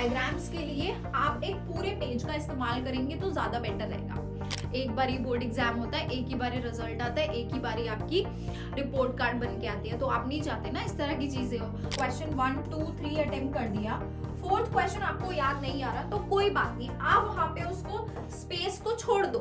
Diagrams के लिए आप एक पूरे पेज का इस्तेमाल करेंगे तो ज्यादा बेटर रहेगा। एक बार ही बोर्ड एग्जाम होता है, एक ही बार रिजल्ट आता है, एक ही बार आपकी रिपोर्ट कार्ड बन के आती है, तो आप नहीं चाहते ना इस तरह की चीजें हो। क्वेश्चन 1 2 3 अटेम्प्ट कर दिया, फोर्थ क्वेश्चन आपको याद नहीं आ रहा तो कोई बात नहीं, आप वहां पे उसको स्पेस को छोड़ दो।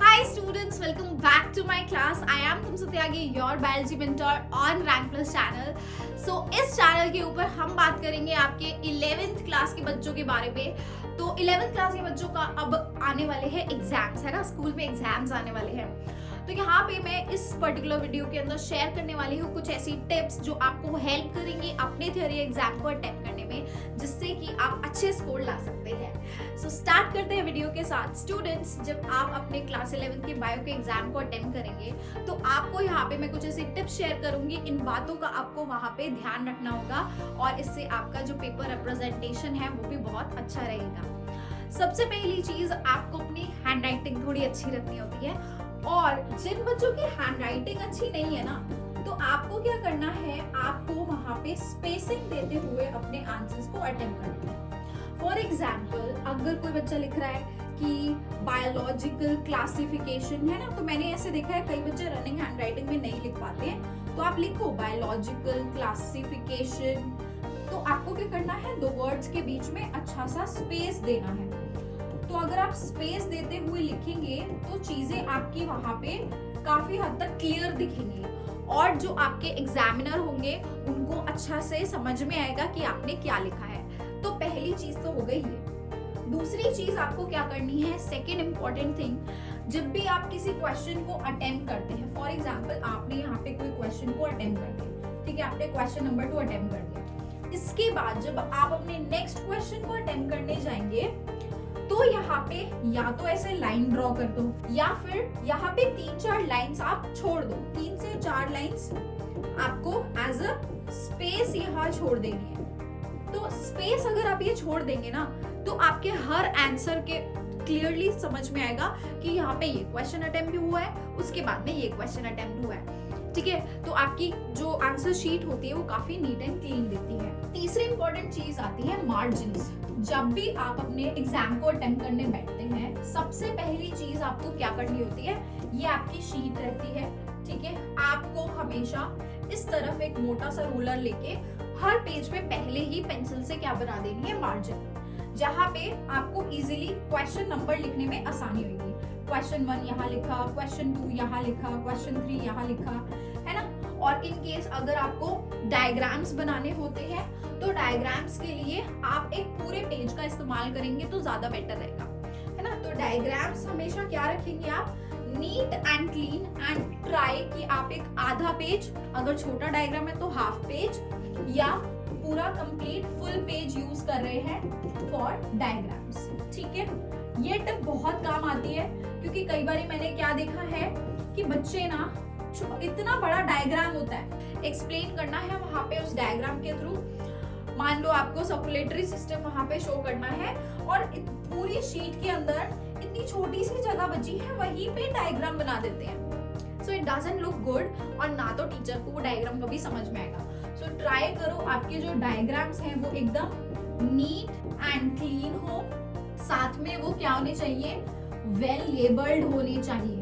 Hi students, welcome back to my class. I am तुमसे Tyagi, your biology mentor on Rank Plus channel. So इस चैनल के ऊपर हम बात करेंगे आपके 11th क्लास के बच्चों के बारे में। तो 11th क्लास के बच्चों का अब आने वाले हैं एग्जाम्स, है ना, स्कूल में एग्जाम्स आने वाले हैं। तो यहाँ पे मैं इस पर्टिकुलर वीडियो के अंदर शेयर करने वाली हूँ कुछ ऐसी टिप्स जो आपको हेल्प करेंगी अपने थ्योरी एग्जाम को अटेम्प्ट करने में, जिससे कि आप अच्छे स्कोर ला सकते हैं। सो स्टार्ट करते हैं वीडियो के साथ। स्टूडेंट्स, जब आप अपने क्लास 11 के बायो के एग्जाम को अटेम्प्ट करेंगे तो आपको यहाँ पे मैं कुछ ऐसी टिप्स शेयर करूंगी। इन बातों का आपको वहाँ पे ध्यान रखना होगा और इससे आपका जो पेपर रिप्रेजेंटेशन है वो भी बहुत अच्छा रहेगा। सबसे पहली चीज, आपको अपनी हैंडराइटिंग थोड़ी अच्छी रखनी होती है, और जिन बच्चों की हैंडराइटिंग अच्छी नहीं है ना, तो आपको क्या करना है, आपको वहां पे स्पेसिंग देते हुए अपने आंसर्स को अटेम्प्ट करना है। फॉर एग्जाम्पल, अगर कोई बच्चा लिख रहा है कि बायोलॉजिकल क्लासिफिकेशन, है ना, तो मैंने ऐसे देखा है कई बच्चे रनिंग हैंडराइटिंग में नहीं लिख पाते हैं, तो आप लिखो बायोलॉजिकल क्लासिफिकेशन। तो आपको क्या करना है, दो वर्ड्स के बीच में अच्छा सा स्पेस देना है। तो अगर आप स्पेस देते हुए लिखेंगे तो चीजें आपकी वहां पे काफी हद तक क्लियर दिखेंगी, और जो आपके एग्जामिनर होंगे उनको अच्छा से समझ में आएगा कि आपने क्या लिखा है। तो पहली चीज तो हो गई ये। दूसरी चीज आपको क्या करनी है, सेकेंड इंपॉर्टेंट थिंग, जब भी आप किसी क्वेश्चन को अटेम्प्ट करते हैं, फॉर एग्जाम्पल आपने यहाँ पे कोई क्वेश्चन को अटेम्प्ट कर दिया, ठीक है, आपने क्वेश्चन नंबर 2 अटेम्प्ट कर दिया। इसके बाद जब आप अपने नेक्स्ट क्वेश्चन को अटेम्प्ट करने जाएंगे तो यहाँ पे या तो ऐसे लाइन ड्रॉ कर दो, या फिर यहाँ पे 3-4 लाइंस आप छोड़ दो। 3 से 4 लाइंस आपको एज अ स्पेस यहाँ छोड़ देनी है। तो स्पेस अगर आप ये छोड़ देंगे ना, तो आपके हर आंसर के क्लियरली समझ में आएगा कि यहाँ पे ये क्वेश्चन अटेम्प्ट हुआ है, उसके बाद में ये क्वेश्चन अटेम्प्ट हुआ है, ठीक है। तो आपकी जो आंसर शीट होती है वो काफी नीट एंड क्लीन दिखती है। तीसरी इंपॉर्टेंट चीज आती है मार्जिन्स। जब भी आप अपने एग्जाम को अटेम्प्ट करने बैठते हैं, सबसे पहली चीज आपको क्या करनी होती है, ये आपकी शीट रहती है, ठीक है। आपको हमेशा इस तरफ एक मोटा सा रूलर लेके हर पेज पे पहले ही पेंसिल से क्या बना देनी है, मार्जिन, जहाँ पे आपको इजीली क्वेश्चन नंबर लिखने में आसानी होगी। क्वेश्चन 1 यहाँ लिखा, क्वेश्चन 2 यहाँ लिखा, क्वेश्चन 3 यहाँ लिखा, है ना। और इन केस अगर आपको डायग्राम्स बनाने होते हैं तो डायग्राम्स के लिए आप एक पूरे पेज का इस्तेमाल करेंगे तो ज्यादा बेटर रहेगा, है ना। तो डायग्राम्स हमेशा क्या रखेंगे आप, neat and clean, and try कि आप एक आधा पेज, अगर छोटा डायग्राम है तो हाफ पेज, या पूरा कंप्लीट फुल पेज यूज कर रहे हैं फॉर डायग्राम्स, ठीक है। ये टिप बहुत काम आती है, क्योंकि कई बार मैंने क्या देखा है कि बच्चे ना, इतना बड़ा डायग्राम होता है, एक्सप्लेन करना है वहां पे उस डायग्राम के थ्रू। मान लो आपको सर्कुलेटरी सिस्टम वहां पे शो करना है, और पूरी शीट के अंदर इतनी छोटी सी जगह बची है, वहीं पे डायग्राम बना देते हैं। So it doesn't look good, और ना तो टीचर को वो डायग्राम कभी समझ में आएगा। सो ट्राई करो आपके जो डायग्राम्स हैं वो एकदम नीट एंड क्लीन हो, साथ में वो क्या होने चाहिए, वेल लेबल्ड होने चाहिए,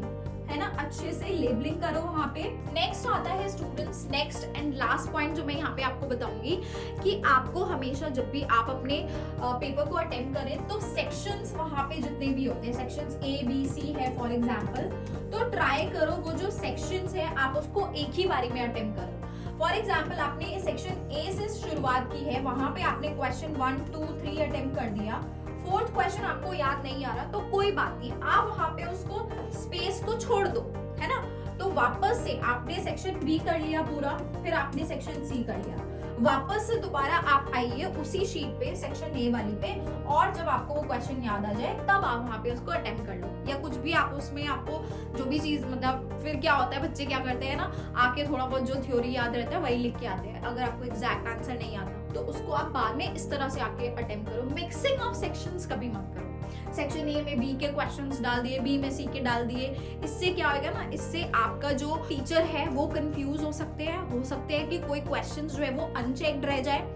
है ना, अच्छे से लेबलिंग करो वहाँ पे। नेक्स्ट आता है students, next and last point जो मैं यहाँ पे आपको बताऊंगी, कि आपको हमेशा जब भी आप अपने पेपर को अटेम्प्ट करें तो सेक्शंस वहाँ पे जितने भी होते हैं, सेक्शंस A B C है फॉर एग्जाम्पल, तो ट्राई करो वो जो सेक्शंस है आप उसको एक ही बारी में अटेम्प्ट करो। फॉर एग्जाम्पल आपने सेक्शन A से शुरुआत की है, वहां पे आपने क्वेश्चन 1 2 3 अटेम्प्ट कर दिया, फोर्थ क्वेश्चन आपको याद नहीं आ रहा तो कोई बात नहीं, आप वहां पे उसको स्पेस को छोड़ दो, है ना। तो वापस से आपने सेक्शन बी कर लिया पूरा, फिर आपने सेक्शन सी कर लिया, वापस से दोबारा आप आइए उसी शीट पे सेक्शन ए वाली पे, और जब आपको वो क्वेश्चन याद आ जाए तब आप वहां पे उसको अटेम्प्ट कर लो, या कुछ भी आप उसमें आपको जो भी चीज, मतलब फिर क्या होता है, बच्चे क्या करते हैं ना, आके थोड़ा बहुत जो थ्योरी याद रहता है वही लिख के आते हैं, अगर आपको एग्जैक्ट आंसर नहीं आता तो उसको आप बाद में इस तरह से आके अटेम्प्ट करो। मिक्सिंग ऑफ सेक्शंस कभी मत करो। सेक्शन ए में बी के क्वेश्चंस डाल दिए, बी में सी के डाल दिए। इससे क्या होगा ना, इससे आपका जो टीचर है वो कंफ्यूज हो सकते हैं, हो सकते हैं कि कोई क्वेश्चंस जो है वो अनचेक्ड रह जाए।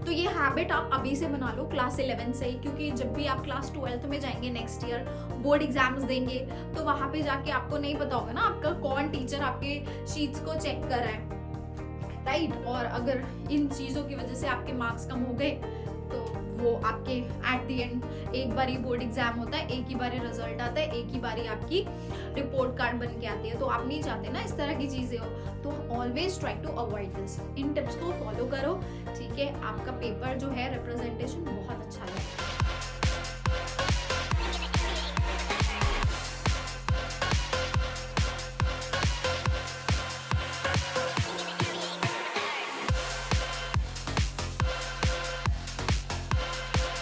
तो ये हैबिट आप अभी से बना लो, क्लास 11 से ही, क्योंकि जब भी आप क्लास 12th में जाएंगे नेक्स्ट ईयर, बोर्ड एग्जाम्स देंगे, तो वहां पे जाके आपको नहीं पता होगा ना आपका कौन टीचर आपके शीट्स को चेक कर रहा है, राइट। और अगर इन चीज़ों की वजह से आपके मार्क्स कम हो गए तो वो आपके एट द एंड एक बार ही बोर्ड एग्जाम होता है, एक ही बार रिजल्ट आता है, एक ही बार ही आपकी रिपोर्ट कार्ड बन के आती है। तो आप नहीं चाहते ना इस तरह की चीज़ें हो, तो always try to avoid this. इन टिप्स को फॉलो करो, ठीक है। आपका पेपर जो है रिप्रेजेंटेशन बहुत अच्छा लगे।